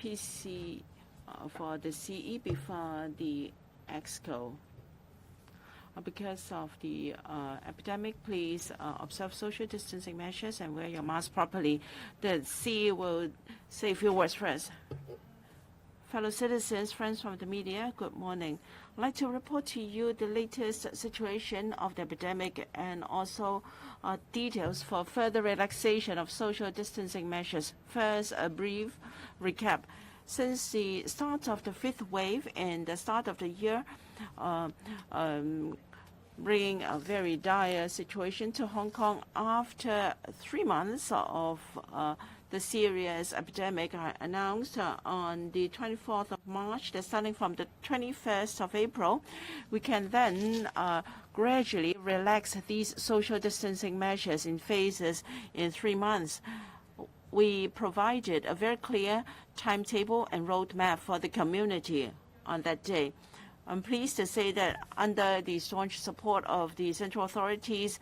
PC for the CE before the ExCo. Because of the epidemic, please observe social distancing measures and wear your mask properly. The CE will say a few words first. Fellow citizens, friends from the media, good morning. I'd like to report to you the latest situation of the epidemic and also details for further relaxation of social distancing measures. First, a brief recap. Since the start of the fifth wave and the start of the year, bringing a very dire situation to Hong Kong after 3 months of the serious epidemic, I announced on the 24th of March that starting from the 21st of April, we can then gradually relax these social distancing measures in phases in 3 months. We provided a very clear timetable and roadmap for the community on that day. I'm pleased to say that under the staunch support of the central authorities,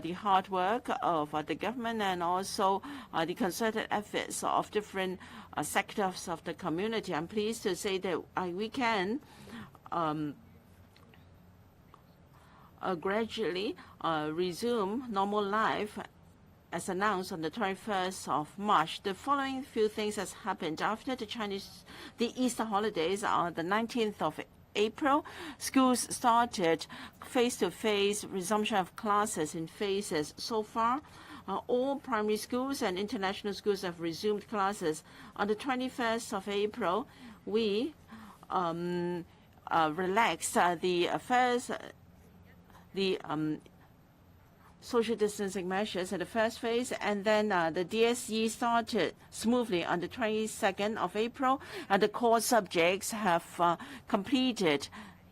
the hard work of the government and also the concerted efforts of different sectors of the community, I'm pleased to say that we can gradually resume normal life as announced on the 21st of March. The following few things has happened after the Easter holidays on the 19th of April. Schools started face-to-face resumption of classes in phases. So far, all primary schools and international schools have resumed classes. On the 21st of April, we relaxed the social distancing measures in the first phase, and then the DSE started smoothly on the 22nd of April, and the core subjects have completed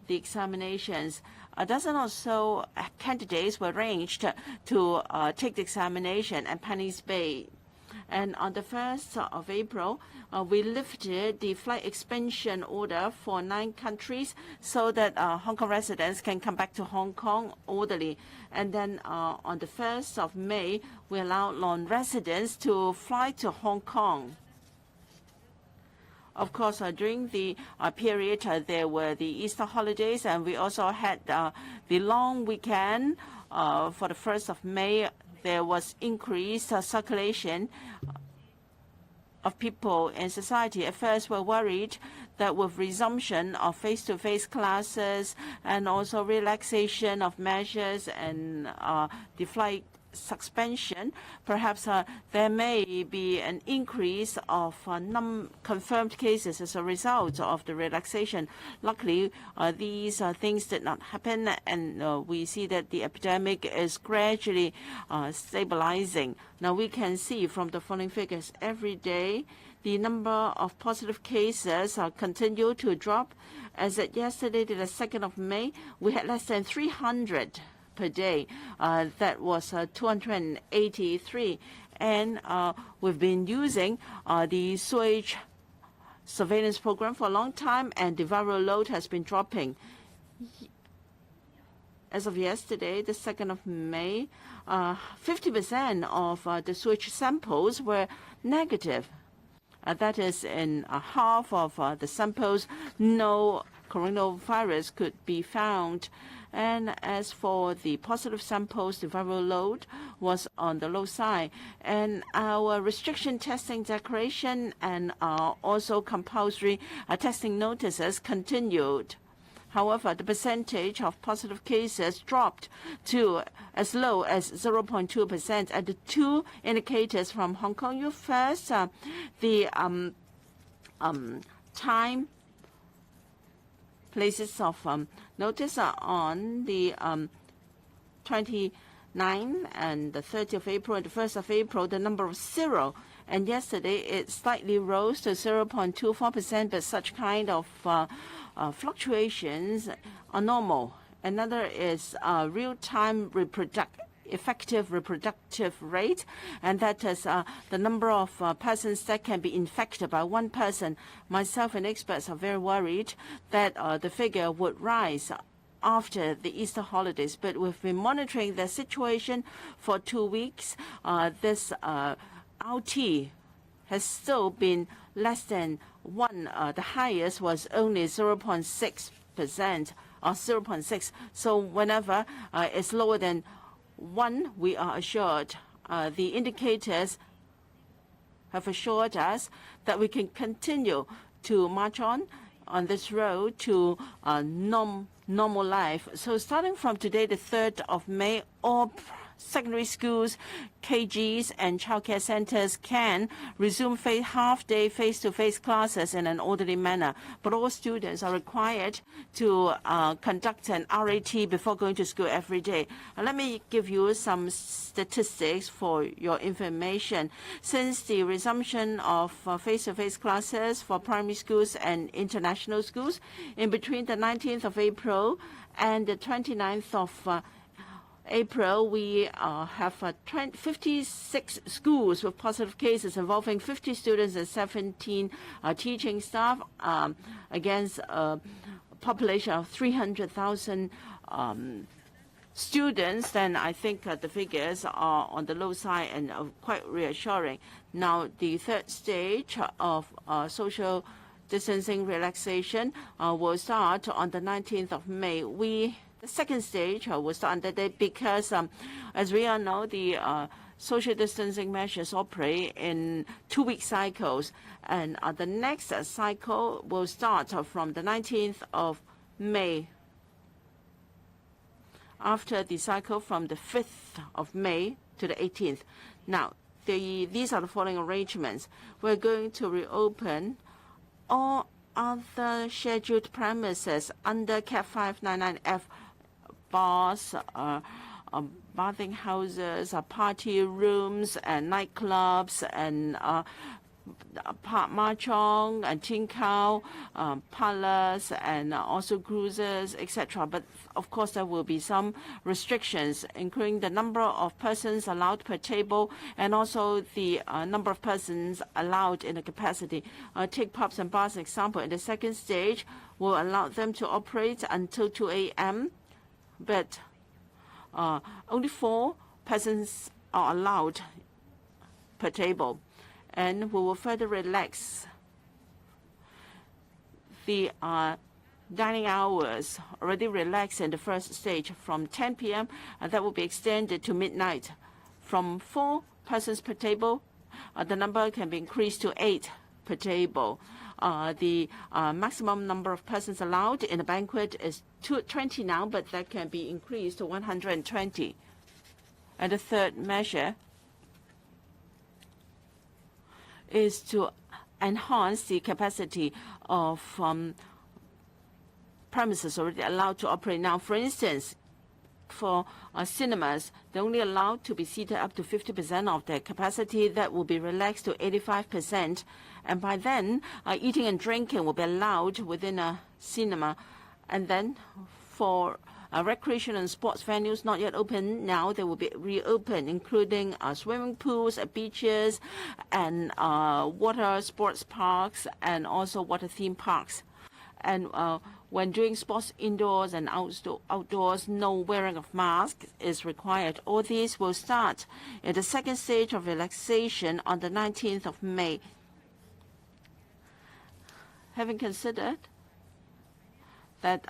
the examinations. A dozen or so candidates were arranged to take the examination at Penny's Bay. And on the 1st of April, we lifted the flight expansion order for 9 countries so that Hong Kong residents can come back to Hong Kong orderly. And then on the 1st of May, we allowed non-residents to fly to Hong Kong. Of course, during the period, there were the Easter holidays, and we also had the long weekend for the 1st of May. There was increased circulation of people in society. At first, we're worried that with resumption of face-to-face classes and also relaxation of measures and the flight suspension, perhaps there may be an increase of confirmed cases as a result of the relaxation. Luckily, these things did not happen, and we see that the epidemic is gradually stabilizing. Now we can see from the following figures every day the number of positive cases continue to drop. As at yesterday, the 2nd of May, we had less than 300 per day. That was 283. And we've been using the sewage surveillance program for a long time, and the viral load has been dropping. As of yesterday, the 2nd of May, 50% of the sewage samples were negative. That is, in half of the samples, no coronavirus could be found. And as for the positive samples, the viral load was on the low side. And our restriction testing declaration and also compulsory testing notices continued. However, the percentage of positive cases dropped to as low as 0.2%. And the 2 indicators from Hong Kong, you first, the time places of notice on the 29th and the 30th of April and the 1st of April, the number was 0. And yesterday, it slightly rose to 0.24%, but such kind of fluctuations are normal. Another is real-time effective reproductive rate, and that is the number of persons that can be infected by one person. Myself and experts are very worried that the figure would rise after the Easter holidays, but we've been monitoring the situation for 2 weeks. This RT has still been less than 1. The highest was only 0.6% or 0.6. So whenever it's lower than 1, we are assured. The indicators have assured us that we can continue to march on this road to normal life. So starting from today, the 3rd of May, all secondary schools, KGs, and childcare centers can resume half-day face-to-face classes in an orderly manner. But all students are required to conduct an RAT before going to school every day. Let me give you some statistics for your information. Since the resumption of face-to-face classes for primary schools and international schools, in between the 19th of April and the 29th of April, we have 56 schools with positive cases involving 50 students and 17 teaching staff against a population of 300,000 students. Then I think the figures are on the low side and quite reassuring. Now, the 3rd stage of social distancing relaxation will start on the 19th of May. The 2nd stage will start on that day because, as we all know, the social distancing measures operate in 2-week cycles. And the next cycle will start from the 19th of May. After the cycle from the 5th of May to the 18th. Now, these are the following arrangements. We're going to reopen all other scheduled premises under Cap 599F, bars, bathing houses, party rooms, and nightclubs, and Park Mahjong and Tin Cow, parlors, and also cruises, etc. But of course, there will be some restrictions, including the number of persons allowed per table and also the number of persons allowed in a capacity. Take pubs and bars, for example. In the 2nd stage, we'll allow them to operate until 2 a.m., but only 4 persons are allowed per table. And we will further relax the dining hours, already relaxed in the 1st stage from 10 p.m., and that will be extended to midnight. From 4 persons per table, the number can be increased to 8 per table. The maximum number of persons allowed in a banquet is 20 now, but that can be increased to 120. And the 3rd measure is to enhance the capacity of premises already allowed to operate now. For instance, for cinemas, they're only allowed to be seated up to 50% of their capacity. That will be relaxed to 85%. And by then, eating and drinking will be allowed within a cinema. And then for recreation and sports venues not yet open now, they will be reopened, including swimming pools, beaches, and water sports parks, and also water theme parks. And when doing sports indoors and outdoors, no wearing of masks is required. All these will start in the 2nd stage of relaxation on the 19th of May. Having considered that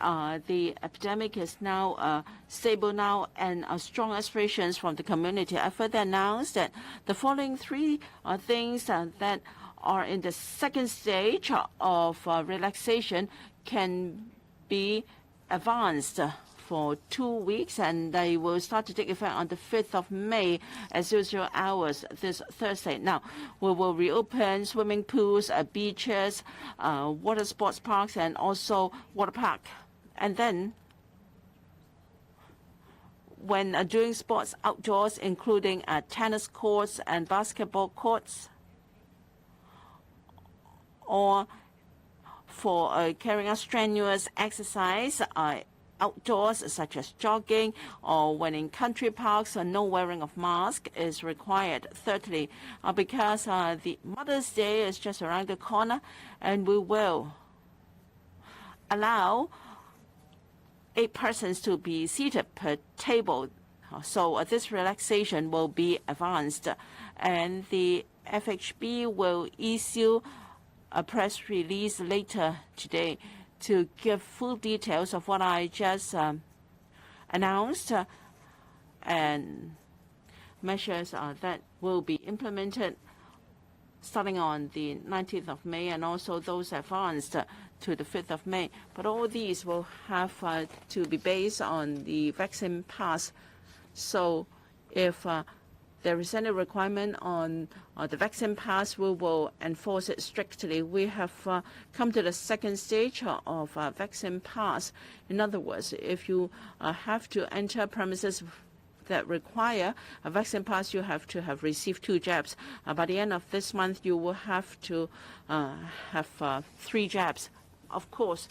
the epidemic is now stable now and strong aspirations from the community, I further announced that the following 3 things that are in the 2nd stage of relaxation can be advanced for 2 weeks, and they will start to take effect on the 5th of May at 00 hours this Thursday. Now, we will reopen swimming pools, beaches, water sports parks, and also water park. And then, when doing sports outdoors, including tennis courts and basketball courts, or for carrying out strenuous exercise outdoors, such as jogging, or when in country parks, no wearing of mask is required. Thirdly, because the Mother's Day is just around the corner, and we will allow 8 persons to be seated per table. So this relaxation will be advanced. and the FHB will issue a press release later today to give full details of what I just announced and measures that will be implemented starting on the 19th of May and also those advanced to the 5th of May. But all these will have to be based on the vaccine pass. So if there is any requirement on the vaccine pass, we will enforce it strictly. We have come to the second stage of vaccine pass. In other words, if you have to enter premises that require a vaccine pass, you have to have received 2 jabs. By the end of this month, you will have to have 3 jabs. Of course,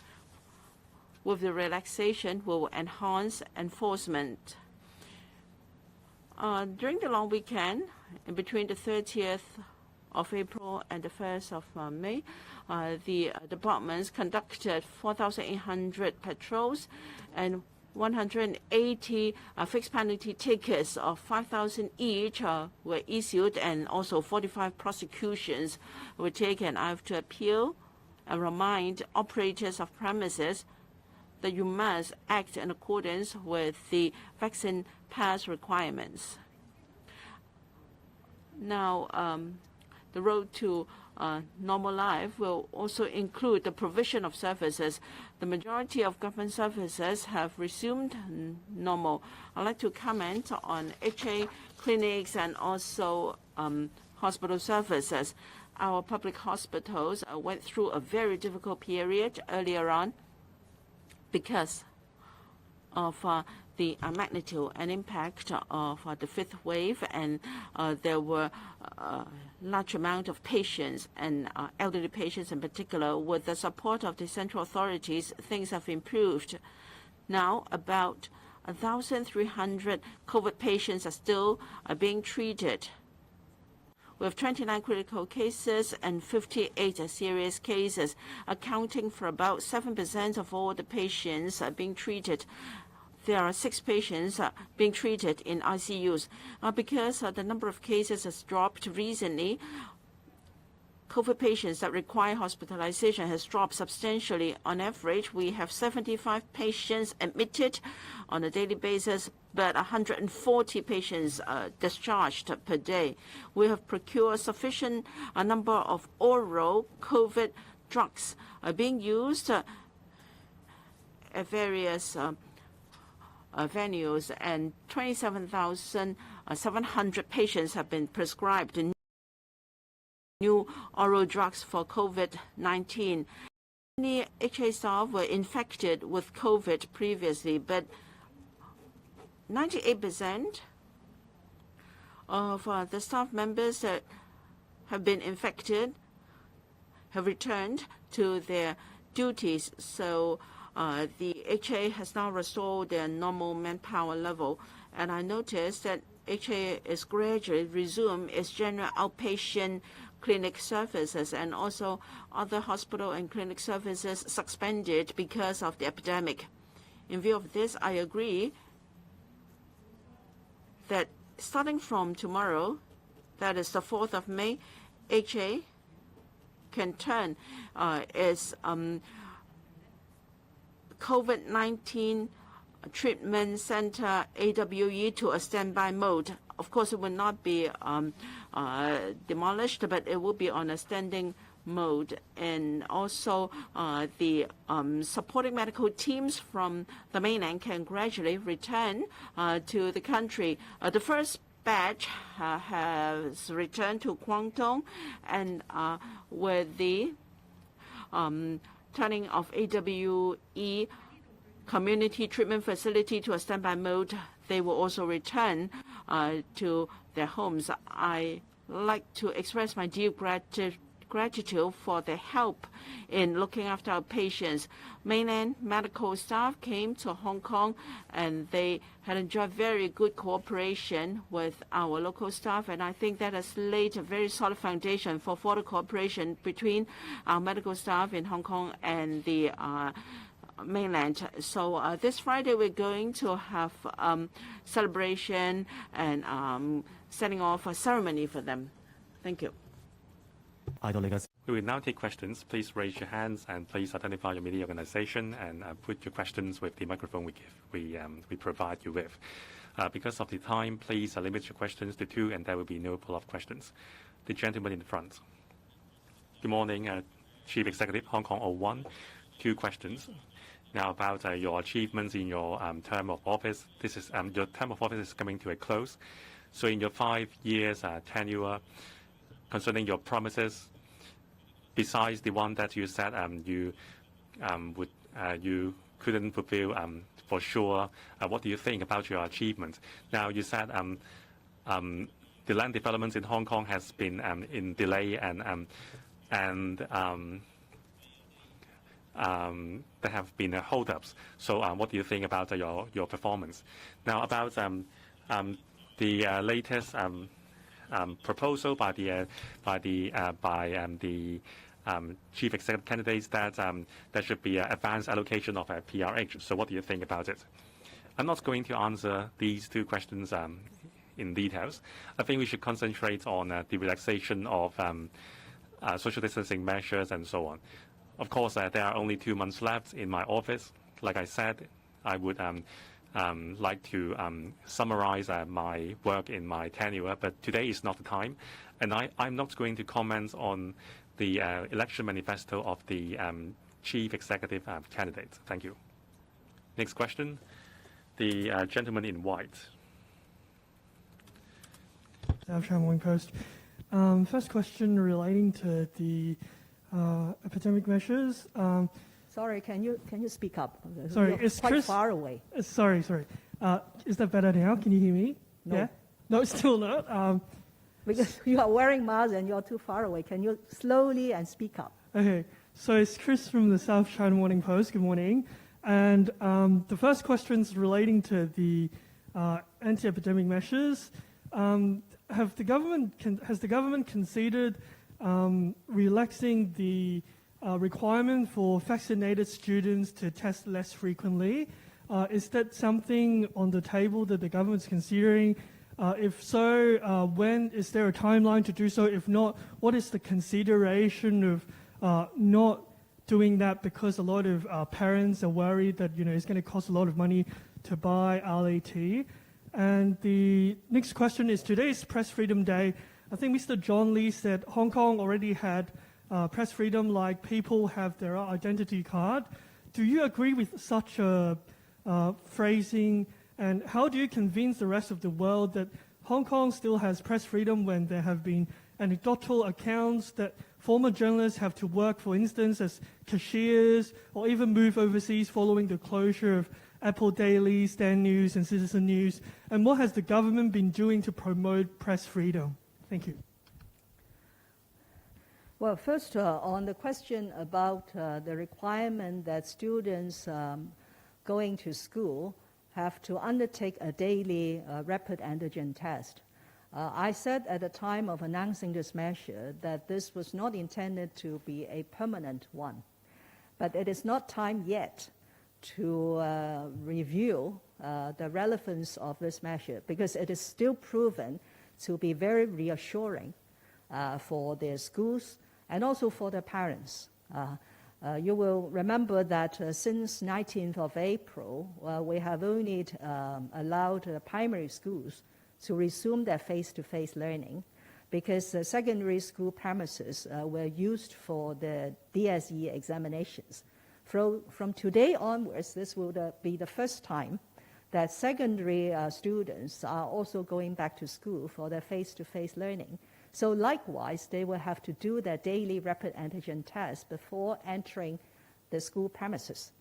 with the relaxation, we will enhance enforcement. During the long weekend, in between the 30th of April and the 1st of May, the departments conducted 4,800 patrols and 180 fixed penalty tickets of 5,000 each were issued, and also 45 prosecutions were taken. I have to appeal and remind operators of premises that you must act in accordance with the vaccine pass requirements. Now, the road to normal life will also include the provision of services. The majority of government services have resumed normal. I'd like to comment on HA clinics and also hospital services. Our public hospitals went through a very difficult period earlier on because of the magnitude and impact of the 5th wave, and there were large amount of patients and elderly patients in particular. With the support of the central authorities, things have improved. Now, about 1,300 COVID patients are still being treated. We have 29 critical cases and 58 serious cases, accounting for about 7% of all the patients being treated. There are 6 patients being treated in ICUs. Because the number of cases has dropped recently, COVID patients that require hospitalization has dropped substantially. On average, we have 75 patients admitted on a daily basis, but 140 patients discharged per day. We have procured sufficient number of oral COVID drugs being used at various venues, and 27,700 patients have been prescribed new oral drugs for COVID-19. Many HA staff were infected with COVID previously, but 98% of the staff members that have been infected have returned to their duties. So the HA has now restored their normal manpower level, and I noticed that HA is gradually resume its general outpatient clinic services, and also other hospital and clinic services suspended because of the epidemic. In view of this, I agree that starting from tomorrow, that is the 4th of May, HA can turn its COVID-19 treatment center AWE to a standby mode. Of course, it will not be demolished, but it will be on a standing mode. And also the supporting medical teams from the mainland can gradually return to the country. The first batch has returned to Guangdong, and with the turning of AWE community treatment facility to a standby mode, they will also return to their homes. I like to express my deep gratitude for their help in looking after our patients. Mainland medical staff came to Hong Kong, and they had enjoyed very good cooperation with our local staff, and I think that has laid a very solid foundation for further cooperation between our medical staff in Hong Kong and the mainland. So this Friday we're going to have celebration and setting off a ceremony for them. Thank you. We will now take questions. Please raise your hands and please identify your media organization and put your questions with the microphone we provide you with. Because of the time, please limit your questions to 2, and there will be no pull-up questions. The gentleman in the front. Good morning, Chief Executive, Hong Kong 01. 2 questions. Now about your achievements in your term of office. This is your term of office is coming to a close. So in your 5 years tenure, concerning your promises, besides the one that you said you couldn't fulfill for sure, what do you think about your achievements? Now you said the land developments in Hong Kong has been in delay and there have been hold-ups. So what do you think about your performance? Now about the latest proposal by the chief executive candidates that there should be an advanced allocation of a PRH. So what do you think about it? I'm not going to answer these 2 questions in details. I think we should concentrate on the relaxation of social distancing measures and so on. Of course, there are only 2 months left in my office. Like I said, I would like to summarize my work in my tenure, but today is not the time. And I'm not going to comment on the election manifesto of the chief executive candidate. Thank you. Next question, the gentleman in white. South China Morning Post. First question relating to the epidemic measures. Sorry, can you speak up? Sorry, You're is quite Chris far away. Sorry. Is that better now? Can you hear me? No. Yeah? No, still not. Because you are wearing masks and you're too far away. Can you slowly and speak up? Okay, so it's Chris from the South China Morning Post. Good morning. And the first question is relating to the anti-epidemic measures. Has the government considered relaxing the requirement for vaccinated students to test less frequently? Is that something on the table that the government's considering? If so, when is there a timeline to do so? If not, what is the consideration of not doing that because a lot of parents are worried that it's going to cost a lot of money to buy RAT? And the next question is, today is Press Freedom Day. I think Mr. John Lee said Hong Kong already had press freedom like people have their identity card. Do you agree with such a phrasing? And how do you convince the rest of the world that Hong Kong still has press freedom when there have been anecdotal accounts that former journalists have to work, for instance, as cashiers or even move overseas following the closure of Apple Daily, Stand News and Citizen News? And what has the government been doing to promote press freedom? Thank you. Well, first, on the question about the requirement that students going to school have to undertake a daily rapid antigen test. I said at the time of announcing this measure that this was not intended to be a permanent one. But it is not time yet to review the relevance of this measure because it is still proven to be very reassuring for their schools and also for the parents. You will remember that since 19th of April, we have only allowed primary schools to resume their face-to-face learning because secondary school premises were used for the DSE examinations. From today onwards, this will be the first time that secondary students are also going back to school for their face-to-face learning. So likewise, they will have to do their daily rapid antigen test before entering the school premises.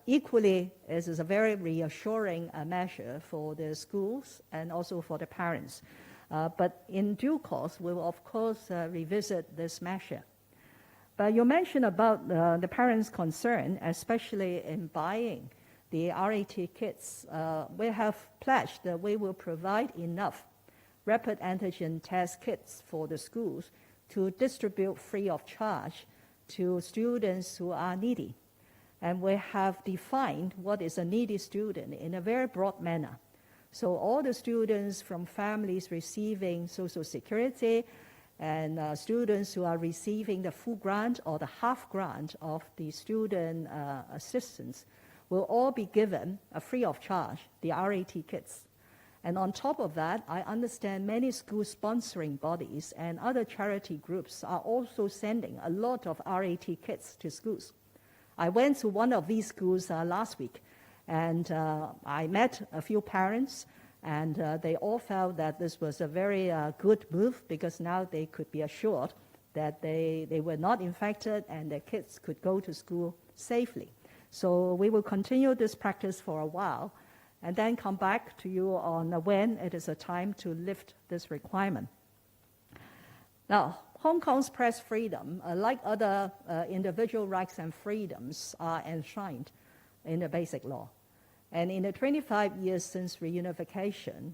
Equally, this is a very reassuring measure for the schools and also for the parents. But in due course, we will, of course, revisit this measure. But you mentioned about the parents' concern, especially in buying the RAT kits. We have pledged that we will provide enough rapid antigen test kits for the schools to distribute free of charge to students who are needy. And we have defined what is a needy student in a very broad manner. So all the students from families receiving Social Security and students who are receiving the full grant or the half grant of the student assistance will all be given free of charge the RAT kits. And on top of that, I understand many school sponsoring bodies and other charity groups are also sending a lot of RAT kits to schools. I went to one of these schools last week, and I met a few parents, and they all felt that this was a very good move because now they could be assured that they were not infected and their kids could go to school safely. So we will continue this practice for a while and then come back to you on when it is a time to lift this requirement. Now, Hong Kong's press freedom, like other individual rights and freedoms, are enshrined in the Basic Law. And in the 25 years since reunification,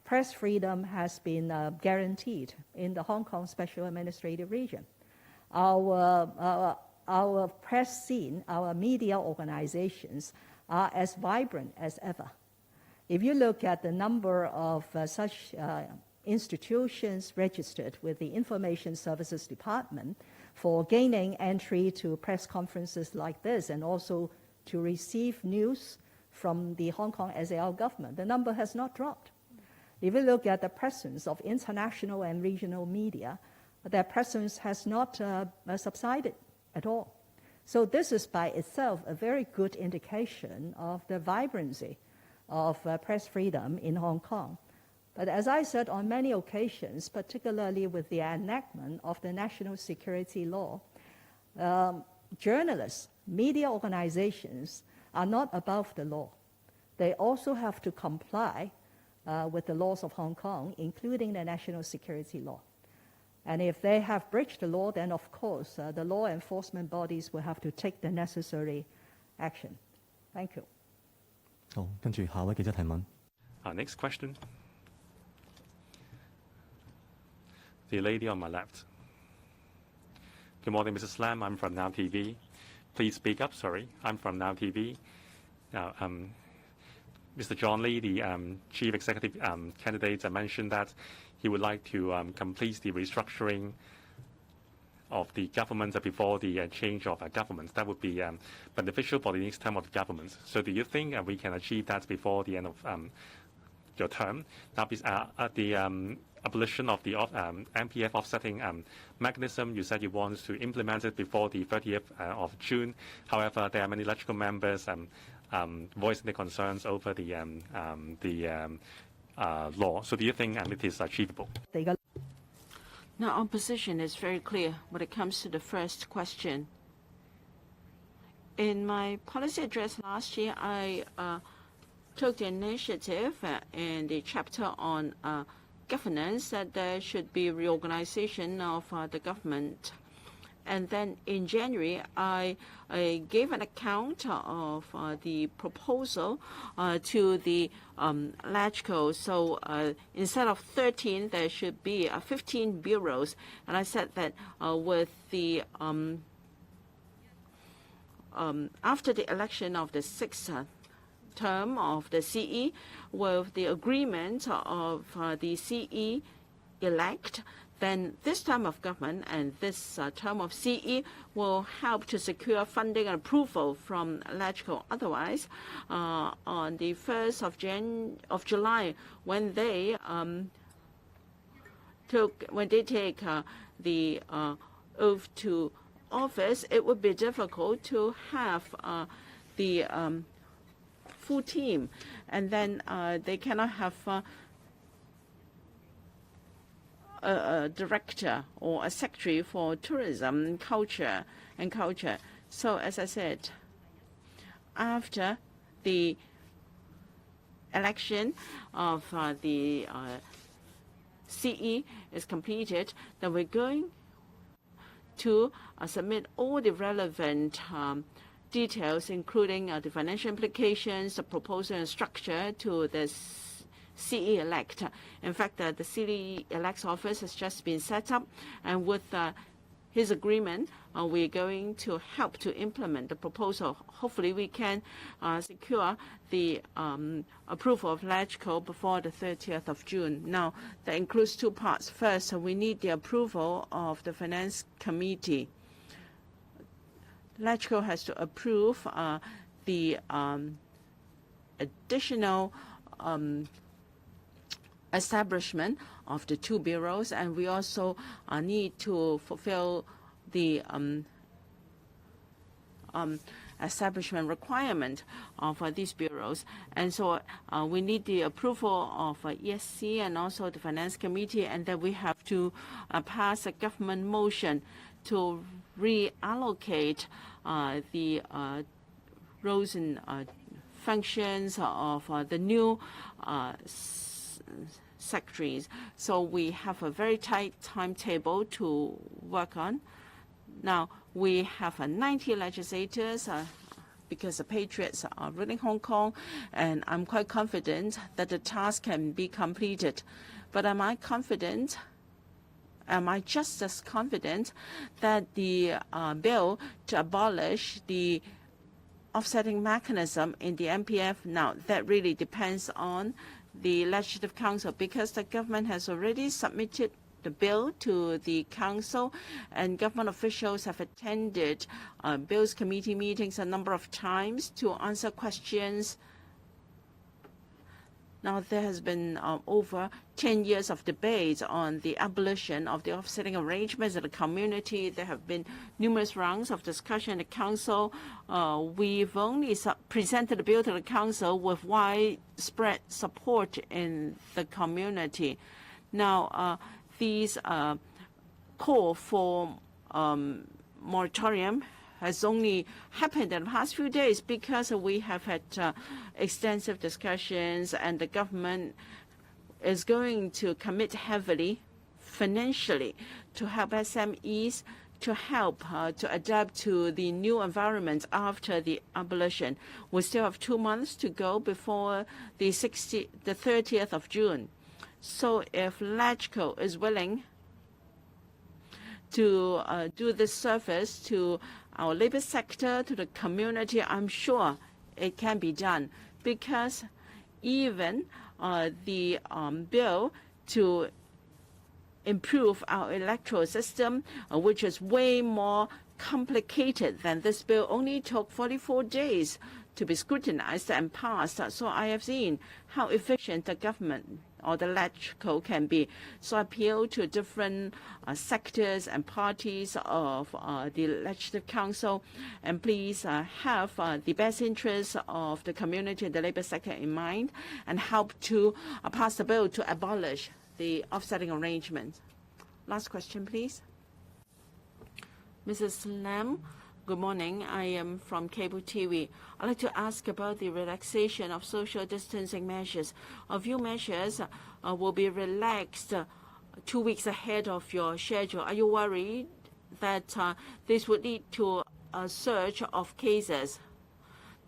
press freedom has been guaranteed in the Hong Kong Special Administrative Region. Our press scene, our media organizations are as vibrant as ever. If you look at the number of such institutions registered with the Information Services Department for gaining entry to press conferences like this and also to receive news from the Hong Kong SAR government, the number has not dropped. If you look at the presence of international and regional media, their presence has not subsided at all. So this is by itself a very good indication of the vibrancy of press freedom in Hong Kong. But as I said on many occasions, particularly with the enactment of the National Security Law, journalists, media organizations are not above the law. They also have to comply with the laws of Hong Kong, including the National Security Law. And if they have breached the law, then of course the law enforcement bodies will have to take the necessary action. Thank you. 好，跟住下位記者提問。Next question. The lady on my left. Good morning, Mrs. Lam. I'm from Now TV. Please speak up. Sorry, I'm from Now TV. Now, Mr. John Lee, the chief executive candidate, mentioned that he would like to complete the restructuring of the government before the change of government. That would be beneficial for the next term of the government. So do you think we can achieve that before the end of your term? Now, the abolition of the MPF offsetting mechanism, you said you want to implement it before the 30th of June. However, there are many electrical members voicing their concerns over the law. So do you think it is achievable? Now, our position is very clear when it comes to the first question. In my policy address last year, I took the initiative in the chapter on governance that there should be reorganization of the government. And then in January, I gave an account of the proposal to the LegCo. So instead of 13, there should be 15 bureaus. And I said that with the after the election of the sixth term of the CE, with the agreement of the CE elect, then this term of government and this term of CE will help to secure funding and approval from LegCo. Otherwise, on the 1st of July, when they take the oath to office, it would be difficult to have the full team, and then they cannot have a director or a secretary for tourism, culture. So as I said, after the election of the CE is completed, then we're going to submit all the relevant details, including the financial implications, the proposal and structure to the CE elect. In fact, the CE elect's office has just been set up, and with his agreement, we're going to help to implement the proposal. Hopefully, we can secure the approval of LegCo before the 30th of June. Now, that includes two parts. First, we need the approval of the Finance Committee. LegCo has to approve the additional establishment of the two bureaus, and we also need to fulfill the establishment requirement for these bureaus. And so we need the approval of ESC and also the Finance Committee, and then we have to pass a government motion to reallocate the roles and functions of the new secretaries. So we have a very tight timetable to work on. Now, we have 90 legislators because the Patriots are ruling Hong Kong, and I'm quite confident that the task can be completed. But am I just as confident that the bill to abolish the offsetting mechanism in the MPF? Now, that really depends on the Legislative Council, because the government has already submitted the bill to the Council, and government officials have attended Bills Committee meetings a number of times to answer questions. Now, there has been over 10 years of debate on the abolition of the offsetting arrangements in the community. There have been numerous rounds of discussion in the Council. We've only presented the bill to the Council with widespread support in the community. Now, these call for moratorium has only happened in the past few days because we have had extensive discussions, and the government is going to commit heavily financially to help SMEs to help to adapt to the new environment after the abolition. We still have 2 months to go before the 30th of June. So if LegCo is willing to do this service to our labor sector, to the community, I'm sure it can be done, because even the bill to improve our electoral system, which is way more complicated than this bill, only took 44 days to be scrutinized and passed. So I have seen how efficient the government or the LegCo can be. So I appeal to different sectors and parties of the Legislative Council, and please have the best interests of the community and the labor sector in mind, and help to pass the bill to abolish the offsetting arrangement. Last question, please. Mrs. Lam. Good morning. I am from Cable TV. I'd like to ask about the relaxation of social distancing measures. A few measures will be relaxed 2 weeks ahead of your schedule. Are you worried that this would lead to a surge of cases?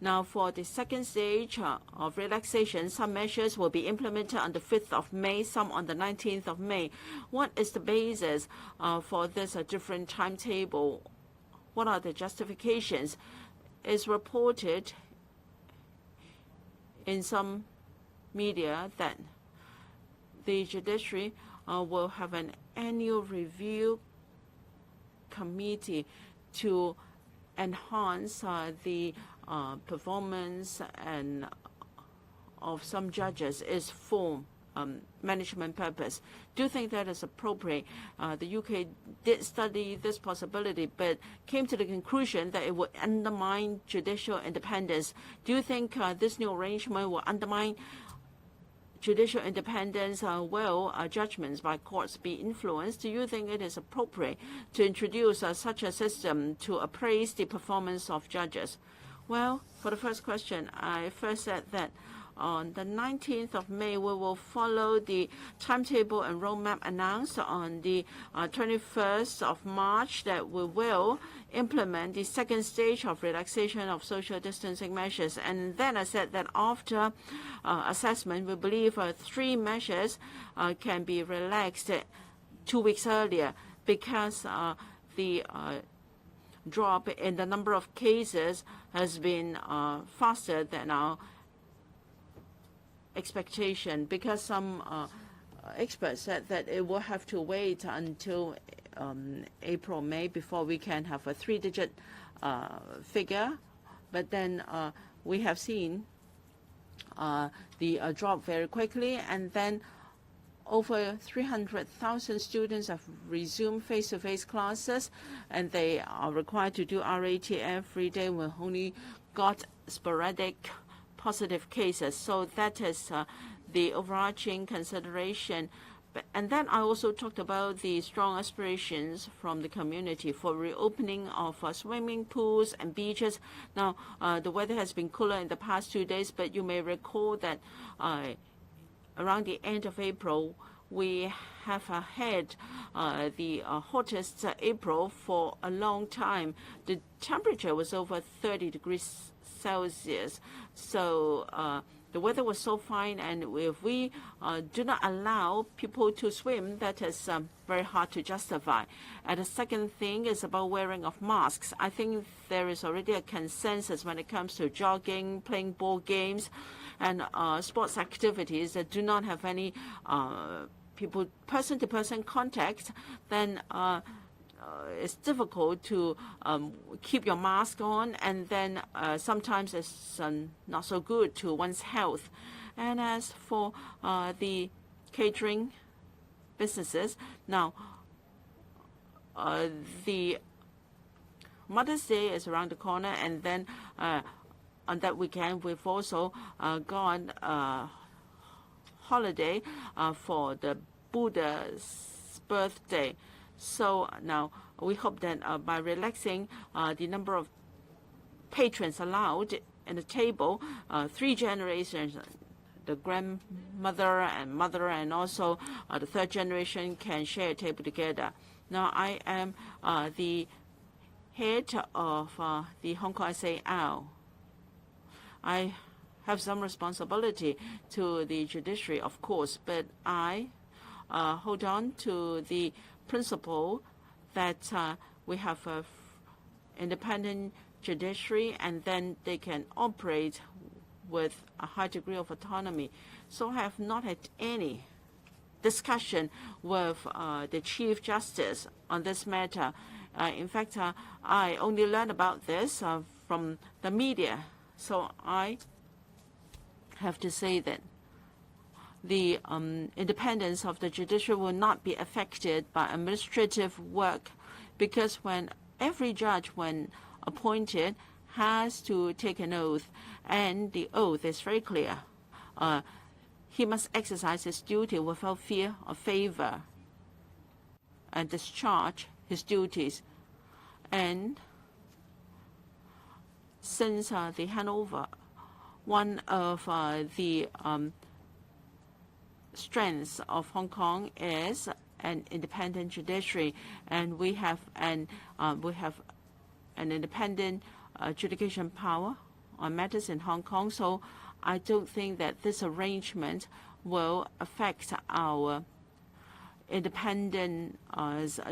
Now, for the second stage of relaxation, some measures will be implemented on the 5th of May, some on the 19th of May. What is the basis for this different timetable? What are the justifications? It's reported in some media that the judiciary will have an annual review committee to enhance the performance and of some judges is for management purpose. Do you think that is appropriate? The UK did study this possibility, but came to the conclusion that it would undermine judicial independence. Do you think this new arrangement will undermine judicial independence? Will judgments by courts be influenced? Do you think it is appropriate to introduce such a system to appraise the performance of judges? Well, for the first question, I first said that on the 19th of May, we will follow the timetable and roadmap announced on the 21st of March, that we will implement the second stage of relaxation of social distancing measures. And then I said that after assessment, we believe 3 measures can be relaxed 2 weeks earlier, because the drop in the number of cases has been faster than our expectation, because some experts said that it will have to wait until April, May before we can have a 3-digit figure. But then we have seen the drop very quickly, and then over 300,000 students have resumed face-to-face classes, and they are required to do RAT every day. We only got sporadic positive cases. So that is the overarching consideration. And then I also talked about the strong aspirations from the community for reopening of swimming pools and beaches. Now, the weather has been cooler in the past 2 days, but you may recall that around the end of April, we have had the hottest April for a long time. The temperature was over 30 degrees Celsius. So the weather was so fine, and if we do not allow people to swim, that is very hard to justify. And the second thing is about wearing of masks. I think there is already a consensus when it comes to jogging, playing ball games, and sports activities that do not have any people person-to-person contact. Then it's difficult to keep your mask on, and then sometimes it's not so good to one's health. And as for the catering businesses, now the Mother's Day is around the corner, and then on that weekend we've also gone holiday for the Buddha's birthday. So now we hope that by relaxing the number of patrons allowed in the table, 3 generations, the grandmother and mother, and also the 3rd generation can share a table together. Now I am the head of the Hong Kong SAR. I have some responsibility to the judiciary, of course, but I hold on to the principle that we have an independent judiciary, and then they can operate with a high degree of autonomy. So I have not had any discussion with the Chief Justice on this matter. In fact, I only learned about this from the media. So I have to say that the independence of the judiciary will not be affected by administrative work, because when every judge, when appointed, has to take an oath, and the oath is very clear. He must exercise his duty without fear or favor and discharge his duties. And since the handover, one of the strengths of Hong Kong is an independent judiciary, and we have an independent adjudication power on matters in Hong Kong. So I don't think that this arrangement will affect our independent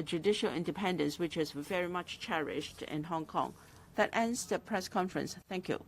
judicial independence, which is very much cherished in Hong Kong. That ends the press conference. Thank you.